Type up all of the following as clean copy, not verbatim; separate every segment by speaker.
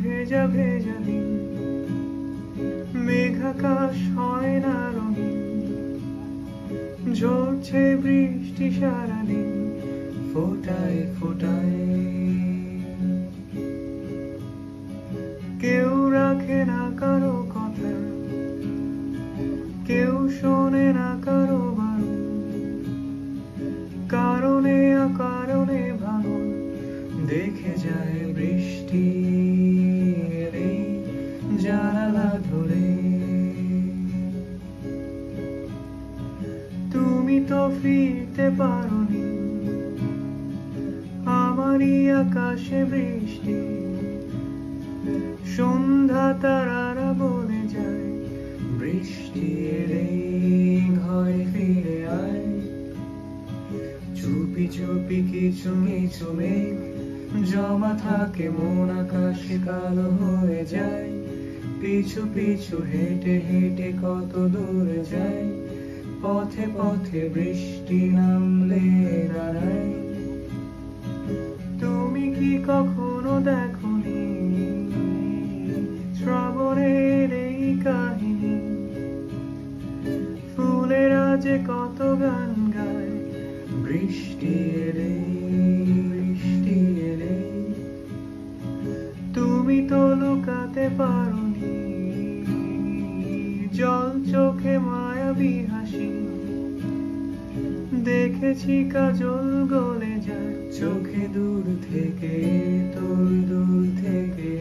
Speaker 1: ভেজা ভেজা দিন, মেঘাকাশ হয় না রঙিন, ঝরছে বৃষ্টি সারাদিন ফোটায় ফোটায়। কেউ রাখে না কারো কথা, কেউ শোনে না কারো বারণ, কারণে অকারণে ভাঙন দেখে যায় বৃষ্টি এলেই জানালা ধরে। তুমি তো ফিরতে পারোনি, আমারই আকাশে বৃষ্টি, সন্ধ্যা তারারা বলে যায় বৃষ্টি এলেই ঘরে ফিরে আয়। চুপি চুপি কিছু কিছু মেঘ জমা থাকে মন আকাশে কালো হয়ে যায়, পিছু পিছু হেঁটে হেঁটে কত দূরে যায়, পথে পথে বৃষ্টি নামলে দাঁড়ায়। তুমি কি কখনো দেখোনি শ্রাবণের এই কাহিনী, ফুলেরা যে কত গান গায় বৃষ্টি এলে বৃষ্টি এলে। তুমি তো লুকাতে পারোনি জল চোখে মায়াবী হাসি, দেখেছি কাজল গলে যায় চোখে দূর থেকে তোর দূর থেকে।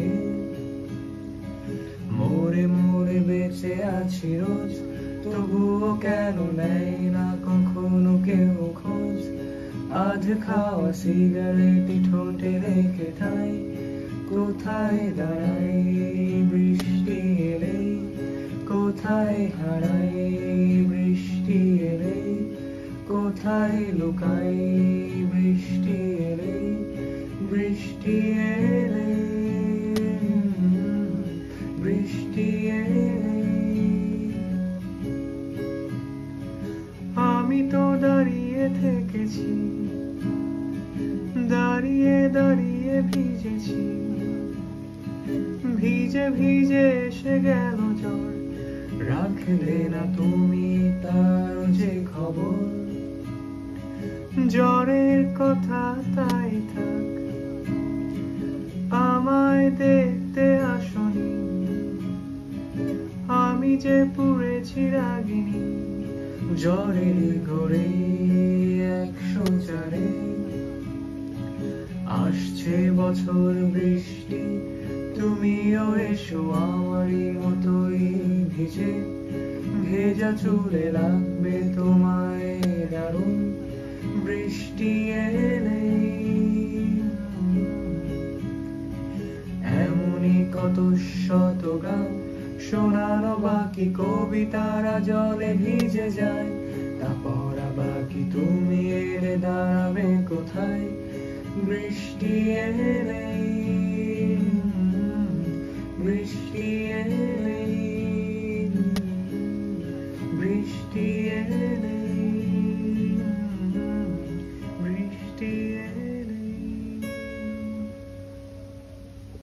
Speaker 1: মোরে মোরে বেঁচে আছি রোজ, তবুও কেন নেয় না কখনো কেউ খোঁজ, আধ খাওয়া সিগারেটি ঠোঁটে রেখে ঠাই, কোথায় দাঁড়াই বৃষ্টি এলে, কোথায় হারাই বৃষ্টি এলে, কোথায় লুকাই বৃষ্টি এলে, বৃষ্টি এলে বৃষ্টি এলে। আমি তো দাঁড়িয়ে থেকেছি, দাঁড়িয়ে দাঁড়িয়ে ভিজেছি, ভিজে ভিজে এসে গেল জ্বর, রাখলে না তুমি তার যে খবর। জ্বরের কথা তাই থাক, আমায় দেখতে আসনি, আমি যে পুড়েছি রাগিনী জ্বরের ঘরে 104। আসছে বছর বৃষ্টি, তুমিও এসো আমারই মতোই ভিজে, ভেজা চুলে লাগবে তোমায় দারুণ বৃষ্টি এলে। এমনই কত শত গান শোনানো বাকি, কবিতারা জলে ভিজে যায়, তা পড়া বাকি, তুমি এলে দাঁড়াবে কোথায় বৃষ্টি এলে বৃষ্টি